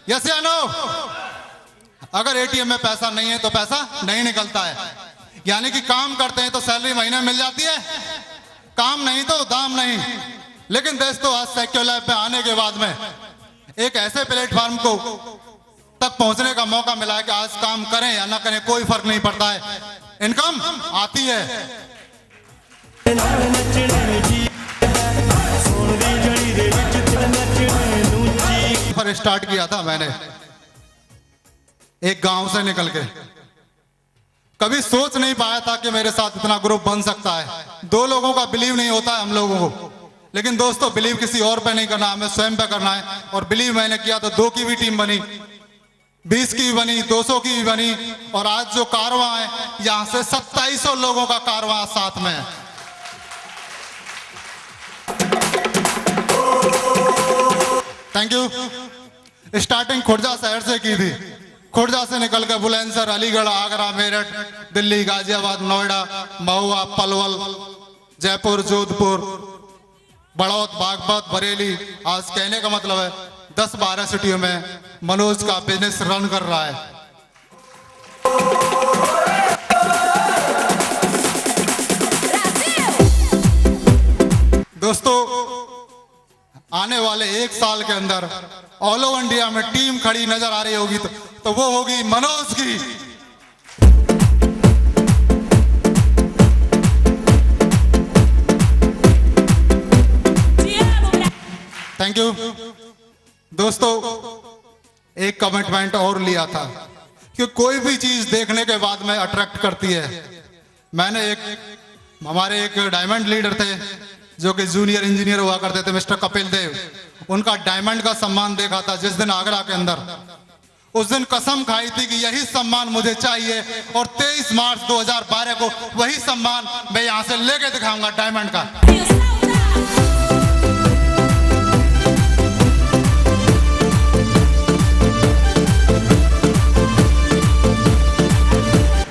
Yes या no? अगर ATM में पैसा नहीं है तो पैसा नहीं निकलता है, यानी कि काम करते हैं तो सैलरी महीने में मिल जाती है, काम नहीं तो दाम नहीं। लेकिन दोस्तों, आज साइकिल पे आने के बाद में एक ऐसे प्लेटफॉर्म को तक पहुंचने का मौका मिला है कि आज काम करें या ना करें कोई फर्क नहीं पड़ता है, इनकम आती है। पर स्टार्ट किया था मैंने एक गांव से निकल के, कभी सोच नहीं पाया था कि मेरे साथ इतना ग्रुप बन सकता है। 2 लोगों का बिलीव नहीं होता है हम लोगों को, लेकिन दोस्तों बिलीव किसी और पे नहीं करना, हमें स्वयं पे करना है। और बिलीव मैंने किया तो 2 की भी टीम बनी, 20 की भी बनी, 200 की भी बनी, और आज जो कारवां है यहां से 2700 लोगों का कारवां साथ में है। Thank you. स्टार्टिंग खुर्जा शहर से की थी, खुर्जा से निकलकर बुलंदशहर, अलीगढ़, आगरा, मेरठ, दिल्ली, गाजियाबाद, नोएडा, महुआ, पलवल, जयपुर, जोधपुर, बड़ौद, बागपत, बरेली। आज कहने का मतलब है 10-12 सिटियों में मनोज का बिजनेस रन कर रहा है। दोस्तों, आने वाले 1 साल के अंदर ऑल ओवर इंडिया में टीम खड़ी नजर आ रही होगी तो वो होगी मनोज की। Thank you. दोस्तों, एक कमिटमेंट और लिया था कि कोई भी चीज देखने के बाद में अट्रैक्ट करती है। मैंने हमारे एक डायमंड लीडर थे जो कि जूनियर इंजीनियर हुआ करते थे, मिस्टर कपिल देव, उनका डायमंड का सम्मान देखा था जिस दिन आगरा के अंदर। उस दिन कसम खाई थी कि यही सम्मान मुझे चाहिए, और 23 मार्च 2012 को वही सम्मान मैं यहां से लेके दिखाऊंगा डायमंड का।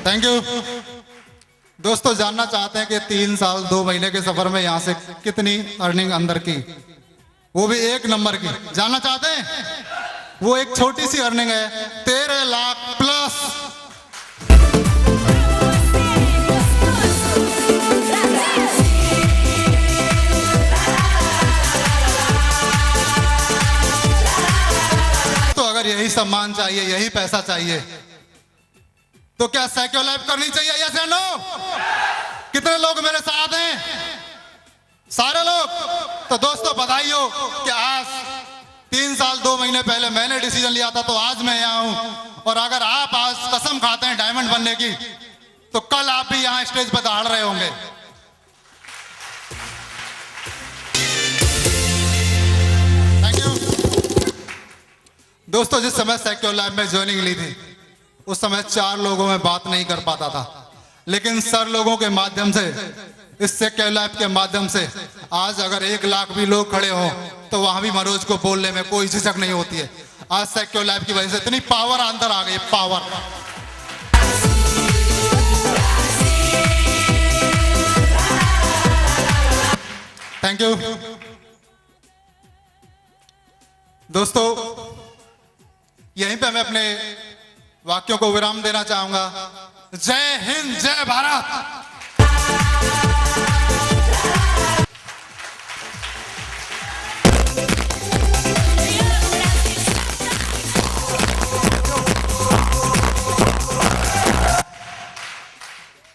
Thank you. दोस्तों, जानना चाहते हैं कि 3 साल 2 महीने के सफर में यहां से कितनी अर्निंग अंदर की, वो भी 1 नंबर की। जानना चाहते हैं? वो एक छोटी सी अर्निंग है 13 लाख प्लस। तो अगर यही सम्मान चाहिए, यही पैसा चाहिए, तो क्या साइकिल लाइफ करनी चाहिए, यस या नो? कितने लोग मेरे साथ हैं? सारे लोग? तो दोस्तों, बधाई हो कि आज 3 साल 2 महीने पहले मैंने डिसीजन लिया था, तो आज मैं यहाँ हूं। और अगर आप आज कसम खाते हैं डायमंड बनने की, तो कल आप भी यहाँ स्टेज पर दहाड़ रहे होंगे। Thank you. दोस्तों, जिस समय साइकिल लाइफ में ज्वाइनिंग ली थी उस समय 4 लोगों में बात नहीं कर पाता था, लेकिन सर लोगों के माध्यम से, इस साइकिल लाइफ के माध्यम से आज अगर 1 लाख भी लोग खड़े हों तो वहां भी मनोज को बोलने में कोई झिझक नहीं होती है। आज साइकिल लाइफ की वजह से इतनी पावर अंदर आ गई, पावर। Thank you. दोस्तों, यहीं पे मैं अपने वाक्यों को विराम देना चाहूंगा। जय हिंद, जय भारत।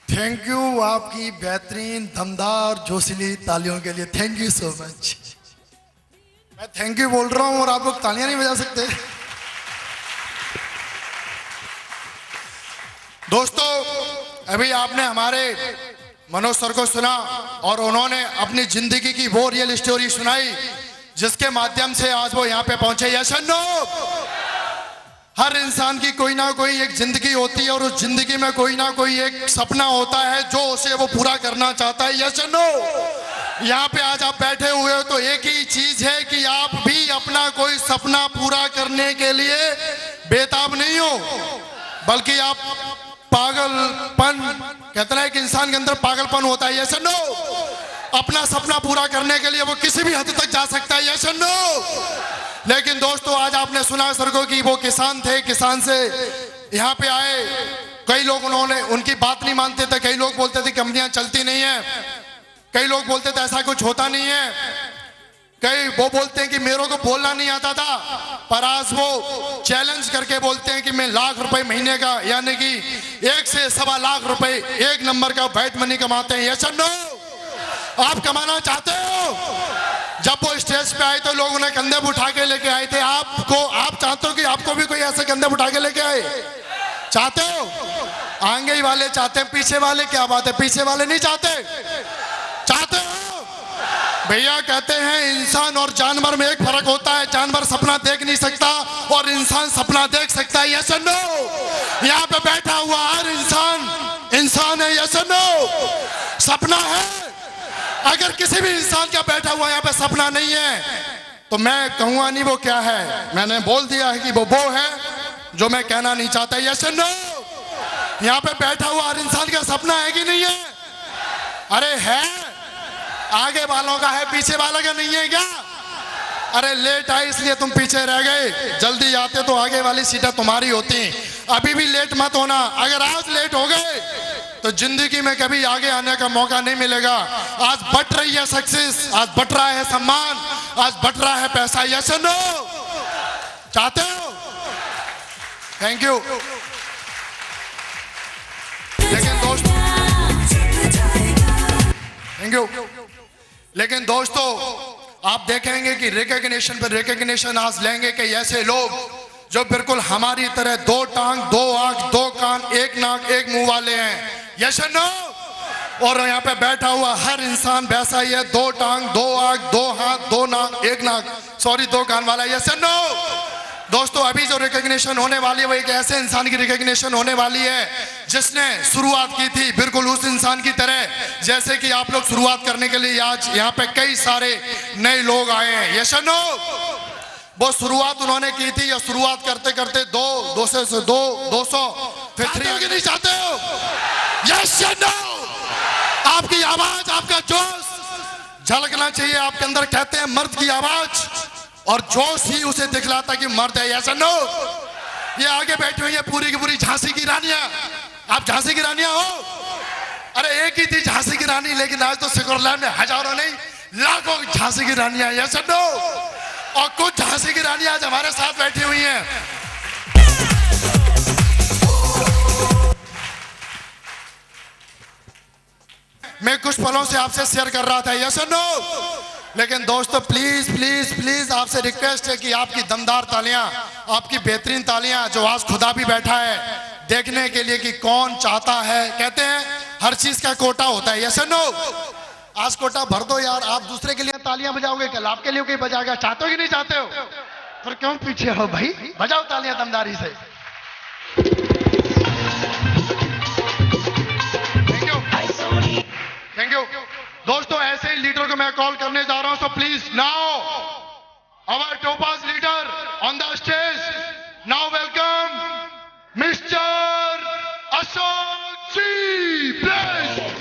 थैंक यू आपकी बेहतरीन दमदार जोशीली तालियों के लिए। Thank you so much. मैं थैंक यू बोल रहा हूं और आप लोग तालियां नहीं बजा सकते। दोस्तों, अभी आपने हमारे मनोज सर को सुना और उन्होंने अपनी जिंदगी की वो रियल स्टोरी सुनाई जिसके माध्यम से आज वो यहाँ पे पहुंचे। यस और नो? हर इंसान की कोई ना कोई एक जिंदगी होती है और उस जिंदगी में कोई ना कोई एक सपना होता है जो उसे वो पूरा करना चाहता है। यस और नो? यहाँ पे आज आप बैठे हुए हो तो एक ही चीज है कि आप भी अपना कोई सपना पूरा करने के लिए बेताब नहीं हो, बल्कि आप पागलपन, कहते हैं कि इंसान के अंदर पागलपन होता है। यस और नो? अपना सपना पूरा करने के लिए वो किसी भी हद तक जा सकता है। यस और नो? लेकिन दोस्तों आज आपने सुना सर को कि वो किसान थे, किसान से यहाँ पे आए, कई लोग उन्होंने उनकी बात नहीं मानते थे, कई लोग बोलते थे कंपनियां चलती नहीं है, कई लोग बोलते थे ऐसा कुछ होता नहीं है, कई वो बोलते हैं कि मेरे को बोलना नहीं आता था, पर आज वो चैलेंज करके बोलते हैं कि मैं लाख रुपए महीने का यानी कि 1 से सवा लाख रुपए एक नंबर का बैट मनी कमाते हैं। यस और नो? आप कमाना चाहते हो? जब वो स्टेज पे आए तो लोग उन्हें कंधे पे उठा के लेके आए थे। आप चाहते हो कि आपको भी कोई ऐसे कंधे पे उठा के लेके आए? चाहते हो? आगे ही वाले चाहते हैं, पीछे वाले क्या बात है, पीछे वाले नहीं चाहते? चाहते हो? भैया कहते हैं इंसान और जानवर में एक फर्क होता है, जानवर सपना देख नहीं सकता और इंसान सपना देख सकता है। यस और नो? यहाँ पे बैठा हुआ हर इंसान है। यस और नो? सपना है। अगर किसी भी इंसान का बैठा हुआ यहाँ पे सपना नहीं है तो मैं कहूंगा नहीं वो क्या है, मैंने बोल दिया है कि वो है जो मैं कहना नहीं चाहता। यस और नो? यहाँ पे बैठा हुआ हर इंसान का सपना है कि नहीं है? अरे है। आगे वालों का है, पीछे वालों का नहीं है क्या? अरे लेट आए इसलिए तुम पीछे रह गए, जल्दी आते तो आगे वाली सीटें तुम्हारी होती। अभी भी लेट मत होना। अगर आज लेट हो गए तो जिंदगी में कभी आगे आने का मौका नहीं मिलेगा। आज बट रही है सक्सेस, आज बट रहा है सम्मान, आज बट रहा है पैसा। यस और नो? चाहते हो? Thank you. लेकिन दोस्तों थैंक यू। लेकिन दोस्तों आप देखेंगे कि रिकॉग्निशन पर रिकॉग्निशन आज लेंगे कि ऐसे लोग जो बिल्कुल हमारी तरह 2 टांग 2 आंख 2 कान 1 नाक 1 मुंह वाले हैं। यस और नो? और यहाँ पे बैठा हुआ हर इंसान वैसा ही है, 2 टांग 2 आंख 2 हाथ 2 नाक 1 नाक 2 कान वाला। यस और नो? दोस्तों अभी जो रिकॉग्निशन होने वाली है वो एक ऐसे इंसान की रिकॉग्निशन होने वाली है जिसने शुरुआत की थी बिल्कुल उस इंसान की तरह जैसे कि आप लोग शुरुआत करने के लिए आज यहाँ पे कई सारे नए लोग आए हैं। यस और नो? वो शुरुआत उन्होंने की थी या शुरुआत करते करते 200 से 200 फिर 300 नहीं चाहते हो? यस या नो? आपकी आवाज, आपका जोश झलकना चाहिए आपके अंदर। कहते हैं मर्द की आवाज और जोश ही उसे दिखलाता कि मर्द है। यस या नो? ये आगे बैठी हुई है पूरी की पूरी झांसी की रानियां। आप झांसी की रानियां हो? अरे एक ही थी झांसी की रानी, लेकिन आज तो सिकोरलैंड में हजारों नहीं लाखों झांसी की रानियां। यस या नो? और कुछ झांसी की रानियां आज हमारे साथ बैठी हुई हैं। मैं कुछ पलों से आपसे शेयर कर रहा था। यस और नो? लेकिन दोस्तों प्लीज प्लीज प्लीज आपसे रिक्वेस्ट है कि आपकी दमदार तालियां, आपकी बेहतरीन तालियां, जो आज खुदा भी बैठा है देखने के लिए कि कौन चाहता है। कहते हैं हर चीज का कोटा होता है। यस और नो? आज कोटा भर दो यार। आप दूसरे के लिए तालियां बजाओगे, कल आपके लिए कोई बजाएगा। चाहते हो कि नहीं चाहते हो? फिर क्यों पीछे हो भाई? बजाओ तालियां दमदारी से। Thank you. दोस्तों ऐसे ही लीडर को मैं कॉल करने जा रहा हूं, so please now our topaz leader on the stage. Now welcome mister Ashok ji please.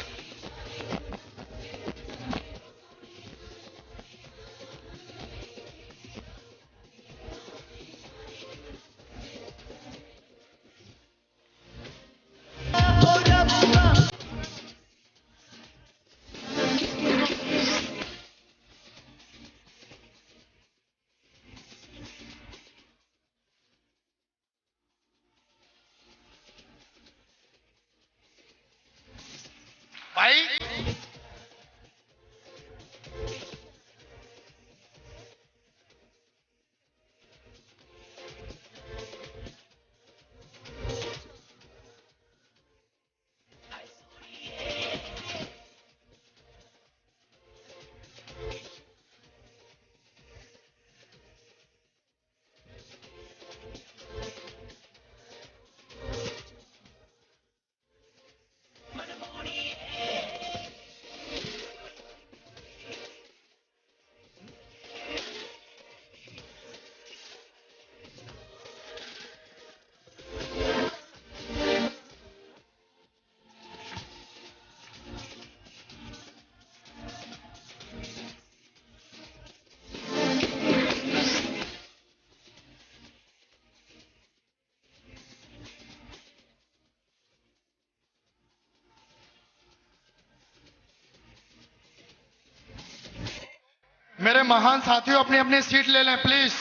मेरे महान साथियों अपनी अपनी सीट ले लें प्लीज।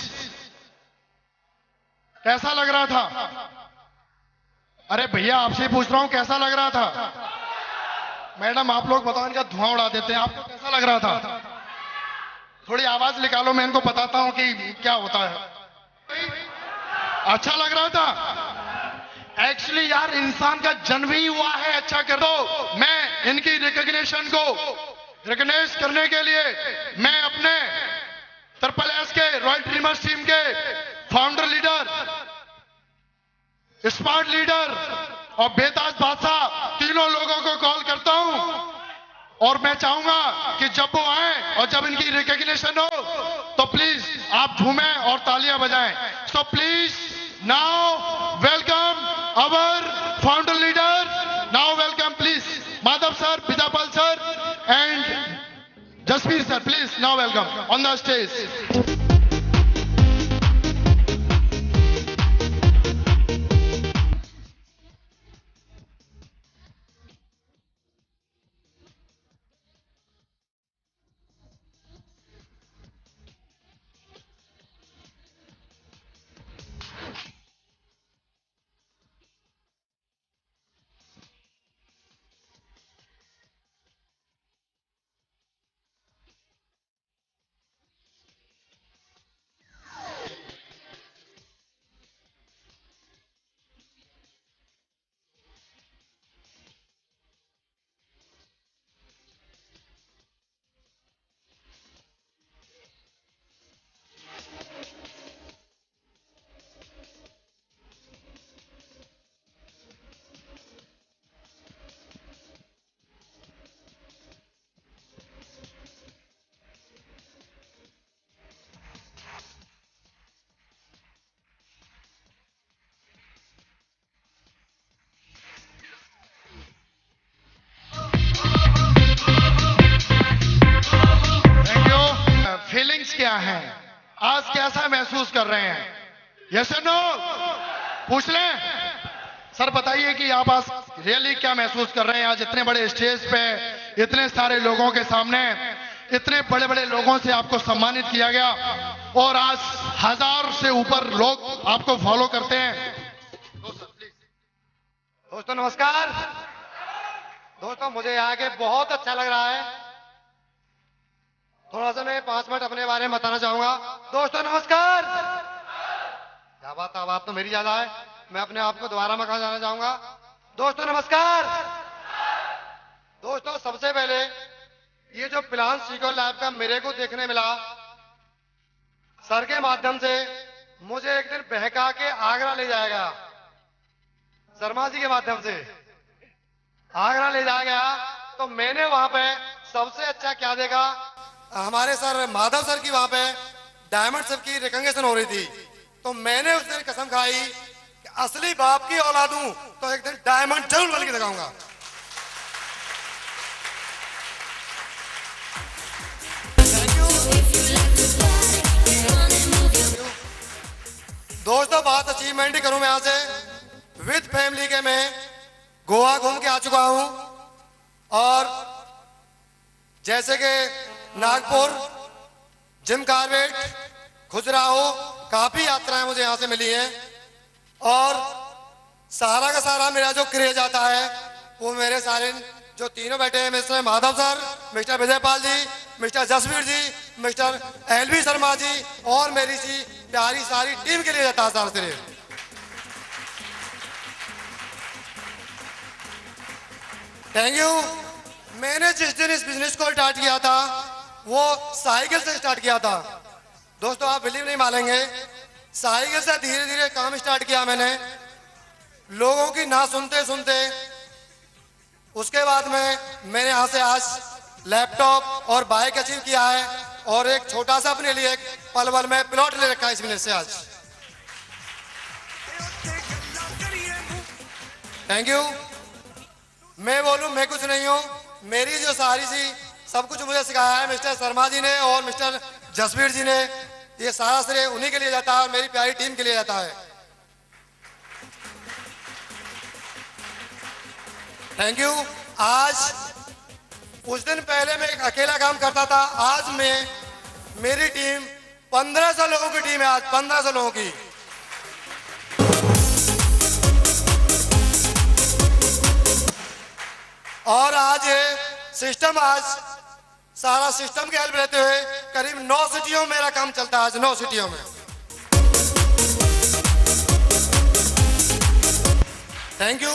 कैसा लग रहा था? अरे भैया आपसे ही पूछ रहा हूं कैसा लग रहा था? मैडम आप लोग बताओ, इनका धुआं उड़ा देते हैं। आपको कैसा लग रहा था? थोड़ी आवाज निकालो, मैं इनको बताता हूं कि क्या होता है। अच्छा लग रहा था? एक्चुअली यार इंसान का जन्म ही हुआ है अच्छा कर दो। मैं इनकी रिकॉग्निशन को रिकॉग्नाइज करने के लिए मैं अपने ट्रिपल एस के रॉयल ड्रीमर्स टीम के फाउंडर लीडर, स्मार्ट लीडर और बेताज बादशाह तीनों लोगों को कॉल करता हूं और मैं चाहूंगा कि जब वो आए और जब इनकी रिकॉग्निशन हो तो प्लीज आप झूमें और तालियां बजाएं। So please now welcome our founder leader. Now welcome please Madhav sir, Bijapal sir and Jasvir sir. Please now welcome on the stage. Feelings क्या है? आज कैसा महसूस कर रहे हैं? यस और नो? पूछ लें। सर बताइए कि आप आज रियली क्या महसूस कर रहे हैं? आज इतने बड़े स्टेज पे इतने सारे लोगों के सामने इतने बड़े बड़े लोगों से आपको सम्मानित किया गया और आज 1000 से ऊपर लोग आपको फॉलो करते हैं। दोस्तों नमस्कार। दोस्तों मुझे यहाँ के बहुत अच्छा लग रहा है। थोड़ा सा मैं 5 मिनट अपने बारे में बताना चाहूंगा। दोस्तों नमस्कार। क्या बात, आवाज तो मेरी ज्यादा है। मैं अपने आप को दोबारा मौका जाना चाहूंगा। दोस्तों नमस्कार। दोस्तों सबसे पहले ये जो प्लान सीको लैब का मेरे को देखने मिला, सर के माध्यम से मुझे एक दिन बहका के आगरा ले जाएगा। शर्मा जी के माध्यम से आगरा ले जाया गया तो मैंने वहां पे सबसे अच्छा क्या देखा, हमारे सर माधव सर की वहां पे डायमंड सब की रिकॉग्निशन हो रही थी। तो मैंने उस दिन कसम खाई कि असली बाप की औलाद हूं तो एक दिन डायमंड जरूर बन के दिखाऊंगा। दोस्तों बात अचीवमेंट ही करूं मैं यहां से। विद फैमिली के मैं गोवा घूम के आ चुका हूं और जैसे कि नागपुर, जिम कार्बेट, खजुराहो काफी यात्राएं मुझे यहां से मिली हैं और सारा का सारा मेरा जो क्रेज आता है वो मेरे सारे जो तीनों बैठे हैं, mister Madhav sir, mister Vijaypal ji, mister Jasvir ji, mister LV Sharma ji और मेरी सी प्यारी सारी टीम के लिए जाता है। सारा सिरे थैंक यू। मैंने जिस दिन इस बिजनेस को स्टार्ट किया था वो साइकिल से स्टार्ट किया था। दोस्तों आप बिलीव नहीं मानेंगे, साइकिल से धीरे धीरे काम स्टार्ट किया मैंने, लोगों की ना सुनते सुनते उसके बाद में मैंने यहाँ से आज लैपटॉप और बाइक अचीव किया है और एक छोटा सा अपने लिए एक पलवल में प्लॉट ले रखा है इस बिजनेस से आज। Thank you. मैं बोलूं मैं कुछ नहीं हूं, मेरी जो सारी सी सब कुछ मुझे सिखाया है मिस्टर शर्मा जी ने और मिस्टर जसवीर जी ने। ये सारा श्रेय उन्हीं के लिए जाता है और मेरी प्यारी टीम के लिए जाता है। Thank you. आज कुछ दिन पहले मैं एक अकेला काम करता था, आज मैं मेरी टीम 1500 लोगों की टीम है आज, 1500 लोगों की। और आज ये सिस्टम, आज सारा सिस्टम की हेल्प लेते हुए करीब 9 सिटियों में मेरा काम चलता है आज, 9 सिटियों में। Thank you.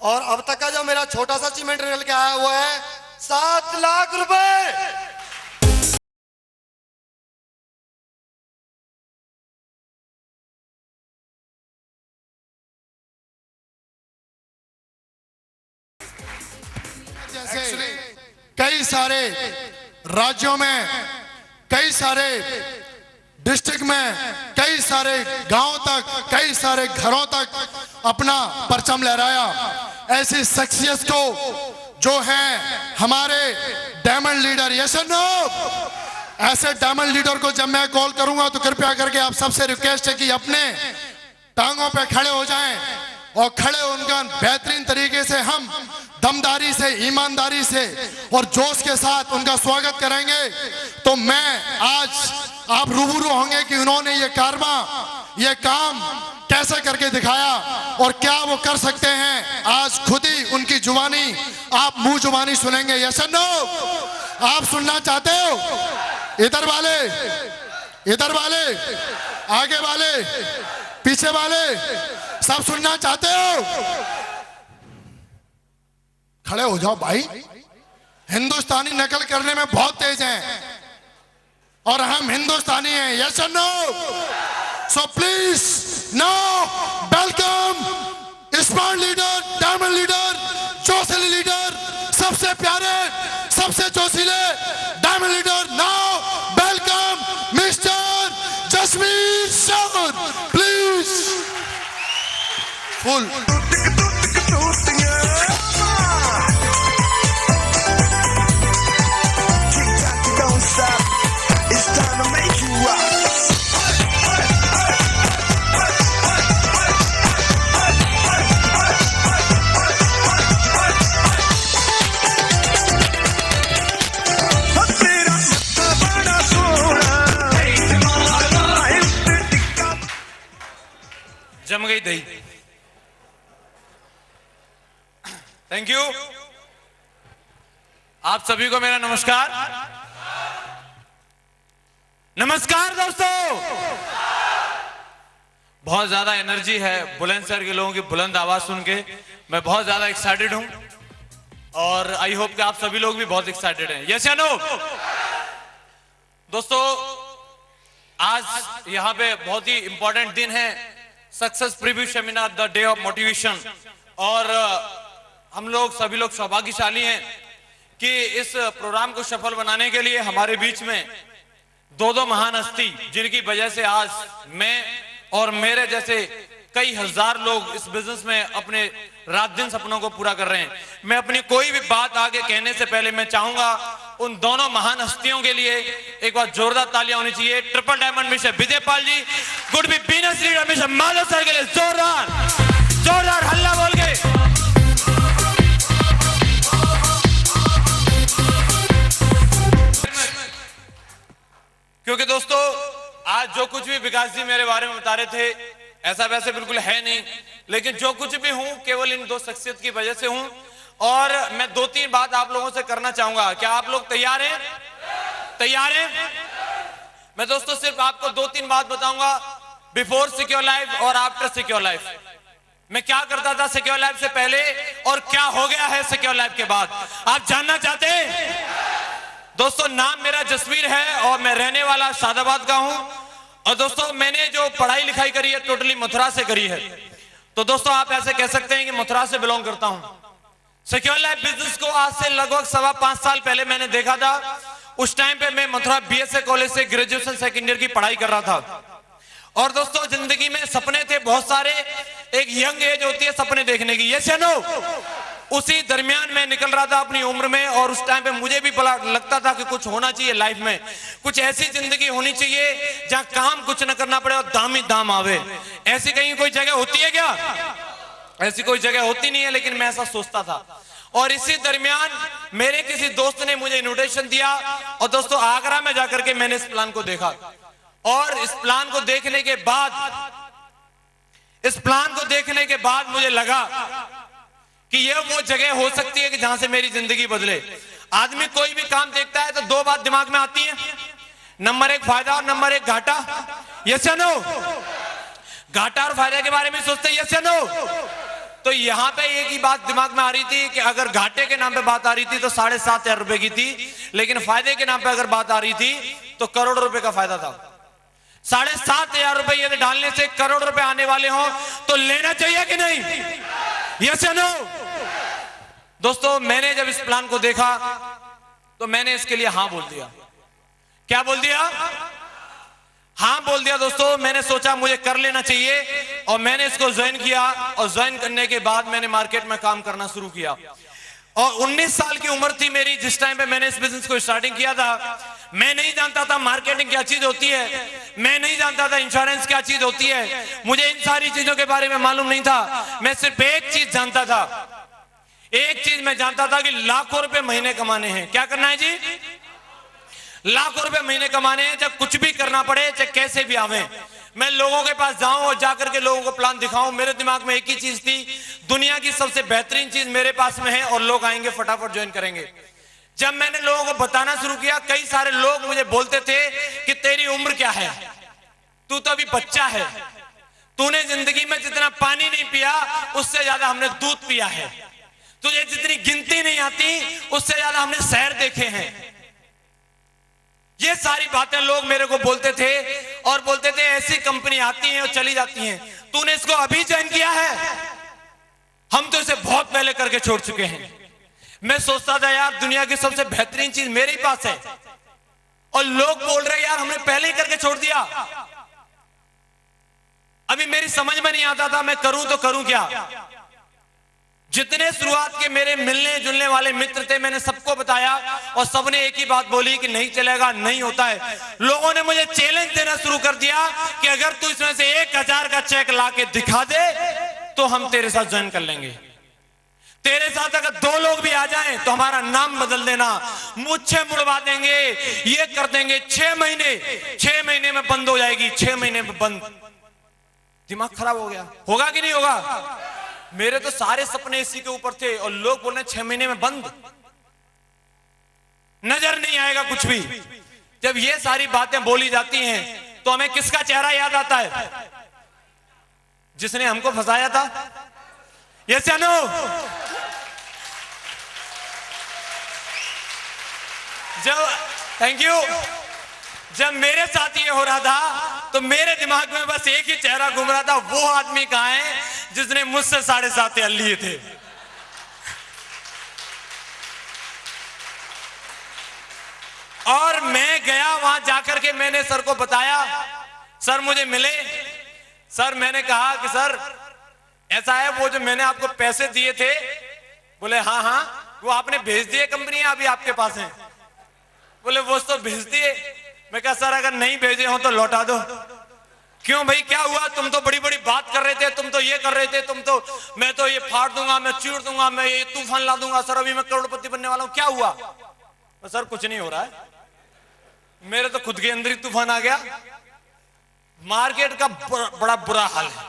और अब तक का जो मेरा छोटा सा अचीवमेंट निकल के आया वो है 7 लाख रुपए। जैसे कई सारे राज्यों में, कई सारे डिस्ट्रिक्ट में, कई सारे गांव तक, कई सारे घरों तक अपना परचम लहराया। ऐसी शख्सियत को जो हैं हमारे डायमंड लीडर, यस और नो, ऐसे डायमंड लीडर को जब मैं कॉल करूंगा तो कृपया करके आप सबसे रिक्वेस्ट है कि अपने टांगों पे खड़े हो जाएं और खड़े उनका बेहतरीन तरीके से हम दमदारी से, ईमानदारी से और जोश के साथ उनका स्वागत करेंगे। तो मैं आज आप रूबरू होंगे कि उन्होंने ये काम कैसे करके दिखाया और क्या वो कर सकते हैं। आज खुद ही उनकी जुबानी, आप मुंह जुबानी सुनेंगे। यस और नो, आप सुनना चाहते हो? इधर वाले, इधर वाले, आगे वाले, पीछे वाले, सब सुनना चाहते हो? खड़े हो जाओ भाई। हिंदुस्तानी नकल करने में बहुत तेज हैं और हम हिंदुस्तानी हैं। यस और no? So please now welcome smart leader, diamond leader, जोशीले लीडर, सबसे प्यारे, सबसे जोशीले diamond leader. Now welcome mister Jasvir sir, please. Full It's time to make you rock. जम गई दही। Thank you. आप सभी को मेरा नमस्कार। नमस्कार दोस्तों। बहुत ज्यादा एनर्जी है बुलंदशहर के लोगों की बुलंद आवाज सुन के। मैं बहुत ज्यादा एक्साइटेड हूं और आई होप कि आप सभी लोग भी बहुत एक्साइटेड हैं। यस या नो? दोस्तों, आज यहां पे बहुत ही इंपॉर्टेंट दिन है, success preview seminar, the day of motivation. और हम लोग सभी लोग सौभाग्यशाली हैं कि इस प्रोग्राम को सफल बनाने के लिए हमारे बीच में दो महान हस्ती, जिनकी वजह से आज मैं और मेरे जैसे कई हजार लोग इस बिजनेस में अपने रात दिन सपनों को पूरा कर रहे हैं। मैं अपनी कोई भी बात आगे कहने से पहले मैं चाहूंगा उन दोनों महान हस्तियों के लिए एक बार जोरदार तालियां होनी चाहिए। Triple diamond mister Vijay Pal ji, good बी बीनस लीडर मिस्टर माधव सर के लिए जोरदार हल्ला बोल के। क्योंकि दोस्तों, आज जो कुछ भी विकास जी मेरे बारे में बता रहे थे, ऐसा वैसे बिल्कुल है नहीं, लेकिन जो कुछ भी हूं केवल इन दो शख्सियत की वजह से हूं। और मैं 2-3 बात आप लोगों से करना चाहूंगा। क्या आप लोग तैयार हैं? तैयार हैं? मैं दोस्तों सिर्फ आपको 2-3 बात बताऊंगा, बिफोर सिक्योर लाइफ और आफ्टर सिक्योर लाइफ। मैं क्या करता था सिक्योर लाइफ से पहले और क्या हो गया है सिक्योर लाइफ के बाद, आप जानना चाहते हैं? दोस्तों, नाम मेरा जसवीर है और मैं रहने वाला शादाबाद का हूं। और दोस्तों, मैंने जो पढ़ाई लिखाई करी है टोटली मथुरा से करी है। तो दोस्तों, आप ऐसे कह सकते हैं कि मथुरा से बिलोंग करता हूं। सिक्योर लाइफ बिजनेस को आज से लगभग 5.25 साल पहले मैंने देखा था। उस टाइम पे मैं मथुरा बीएसए कॉलेज से ग्रेजुएशन सेकेंड ईयर की पढ़ाई कर रहा था। और दोस्तों, जिंदगी में सपने थे बहुत सारे। एक यंग एज होती है सपने देखने की, यस या नो? उसी दरमियान मैं निकल रहा था अपनी उम्र में और उस टाइम पे मुझे भी बड़ा लगता था कि कुछ होना चाहिए लाइफ में, कुछ ऐसी जिंदगी होनी चाहिए जहां काम कुछ न करना पड़े और दाम ही दाम आवे। ऐसी कहीं कोई जगह होती है क्या? ऐसी कोई जगह होती नहीं है, लेकिन मैं ऐसा सोचता था। और इसी दरमियान मेरे किसी दोस्त ने मुझे इनविटेशन दिया और दोस्तों आगरा में जाकर के मैंने इस प्लान को देखा। और इस प्लान को देखने के बाद मुझे लगा कि यह वो जगह हो सकती है कि जहां से मेरी जिंदगी बदले। आदमी कोई भी काम देखता है तो दो बात दिमाग में आती है, नंबर 1 फायदा और नंबर 1 घाटा। यस या नो? घाटा और फायदे के बारे में सोचते हैं, यस या नो? तो यहां पे एक ही बात दिमाग में आ रही थी कि अगर घाटे के नाम पे बात आ रही थी तो 7,500 रुपए की थी, लेकिन फायदे के नाम पे अगर बात आ रही थी तो करोड़ रुपए का फायदा था। 7,500 रुपए यदि डालने से करोड़ रुपए आने वाले हो तो लेना चाहिए कि नहीं? यस या नो? दोस्तों मैंने जब इस प्लान को देखा तो मैंने इसके लिए हां बोल दिया। क्या बोल दिया? हां बोल दिया दोस्तों। मैंने सोचा मुझे कर लेना चाहिए और मैंने इसको ज्वाइन किया और ज्वाइन करने के बाद मैंने मार्केट में काम करना शुरू किया। और 19 साल की उम्र थी मेरी जिस टाइम पे मैंने इस बिजनेस को स्टार्टिंग किया था। मैं नहीं जानता था मार्केटिंग क्या चीज होती है, मैं नहीं जानता था इंश्योरेंस क्या चीज होती है, मुझे इन सारी चीजों के बारे में मालूम नहीं था। मैं सिर्फ एक चीज जानता था, एक चीज मैं जानता था कि लाखों रुपए महीने कमाने हैं। क्या करना है जी? लाखों रुपए महीने कमाने हैं, चाहे कुछ भी करना पड़े, चाहे कैसे भी आवे। मैं लोगों के पास जाऊं और जाकर के लोगों को प्लान दिखाऊं। मेरे दिमाग में एक ही चीज थी, दुनिया की सबसे बेहतरीन चीज मेरे पास में है और लोग आएंगे फटाफट ज्वाइन करेंगे। जब मैंने लोगों को बताना शुरू किया, कई सारे लोग मुझे बोलते थे कि तेरी उम्र क्या है, तू तो अभी बच्चा है, तूने जिंदगी में जितना पानी नहीं पिया उससे ज्यादा हमने दूध पिया है, तुझे जितनी गिनती नहीं आती उससे ज्यादा हमने शहर देखे हैं। ये सारी बातें लोग मेरे को बोलते थे और बोलते थे ऐसी कंपनी आती हैं और चली जाती हैं, तूने इसको अभी ज्वाइन किया है, हम तो इसे बहुत पहले करके छोड़ चुके हैं। मैं सोचता था यार दुनिया की सबसे बेहतरीन चीज मेरे ही पास है और लोग बोल रहे यार हमने पहले ही करके छोड़ दिया। अभी मेरी समझ में नहीं आता था मैं करूं तो करूं क्या। जितने शुरुआत के मेरे मिलने जुलने वाले मित्र थे मैंने सबको बताया और सबने एक ही बात बोली कि नहीं चलेगा, नहीं होता है। लोगों ने मुझे चैलेंज देना शुरू कर दिया कि अगर तू इसमें से 1,000 का चेक लाके दिखा दे तो हम तेरे साथ ज्वाइन कर लेंगे। तेरे साथ अगर 2 लोग भी आ जाएं तो हमारा नाम बदल देना, मुझे मुड़वा देंगे, ये कर देंगे। 6 महीने में बंद हो जाएगी, 6 महीने में बंद। दिमाग खराब हो गया। होगा कि नहीं होगा? मेरे तो सारे सपने इसी के ऊपर थे और लोग बोल रहे हैं 6 महीने में बंद, नजर नहीं आएगा कुछ भी। जब ये सारी बातें बोली जाती हैं तो हमें किसका चेहरा याद आता है? जिसने हमको फंसाया था। यस या नो? Thank you. जब मेरे साथ ये हो रहा था तो मेरे दिमाग में बस एक ही चेहरा घूम रहा था, वो आदमी कहां है जिसने मुझसे 7,500 लिए थे। और मैं गया वहां जाकर के मैंने सर को बताया, सर मुझे मिले। सर मैंने कहा कि सर ऐसा है, वो जो मैंने आपको पैसे दिए थे, बोले हाँ हाँ वो आपने भेज दिए, कंपनी अभी आपके पास है। बोले वो तो भेज दिए। मैं कहा सर अगर नहीं भेजे हो तो लौटा दो। क्यों भाई क्या हुआ? तुम तो बड़ी बड़ी बात कर रहे थे, तुम तो ये कर रहे थे, तुम तो मैं तो ये फाड़ दूंगा, मैं चीर दूंगा, मैं ये तूफान ला दूंगा, सर अभी मैं करोड़पति बनने वाला हूं, क्या हुआ? तो सर कुछ नहीं हो रहा है, मेरे तो खुद के अंदर ही तूफान आ गया। मार्केट का बड़ा बुरा हाल है,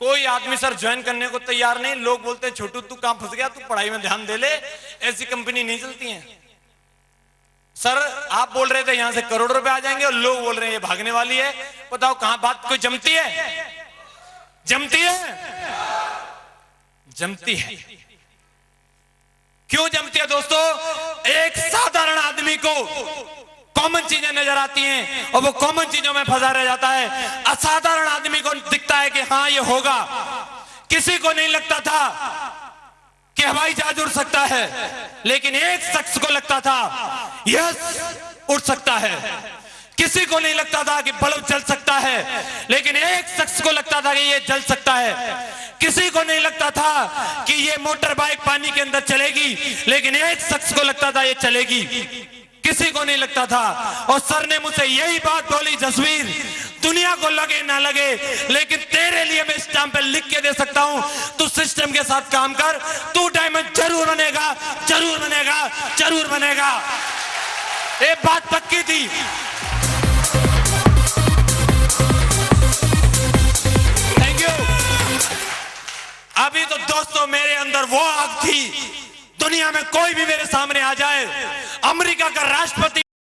कोई आदमी सर ज्वाइन करने को तैयार नहीं। लोग बोलते हैं छोटू तू कहां फंस गया, तू पढ़ाई में ध्यान दे ले, ऐसी कंपनी नहीं चलती है। सर आप बोल रहे थे यहां से करोड़ रुपए आ जाएंगे और लोग बोल रहे हैं ये भागने वाली है। बताओ कहां बात कोई जमती है? जमती है? जमती है। क्यों जमती है दोस्तों? एक साधारण आदमी को कॉमन चीजें नजर आती हैं और वो कॉमन चीजों में फंसा रह जाता है। असाधारण आदमी को दिखता है कि हाँ ये होगा। किसी को नहीं लगता था कि हवाई जहाज उड़ सकता है, लेकिन एक शख्स को लगता था यस उड़ सकता है। किसी को नहीं लगता था कि बल्ब जल सकता है, लेकिन एक शख्स को लगता था कि ये जल सकता है। किसी को नहीं लगता था कि ये मोटर बाइक पानी के अंदर चलेगी, लेकिन एक शख्स को लगता था ये चलेगी। किसी को नहीं लगता था। और सर ने मुझसे यही बात बोली, जसवीर दुनिया को लगे ना लगे, लेकिन तेरे लिए मैं स्टैंप पे लिख के दे सकता हूं, तू सिस्टम के साथ काम कर, तू डायमंड जरूर बनेगा, जरूर बनेगा, जरूर बनेगा। ये बात पक्की थी। Thank you. अभी तो दोस्तों मेरे अंदर वो आग थी, दुनिया में कोई भी मेरे सामने आ जाए, अमेरिका का राष्ट्रपति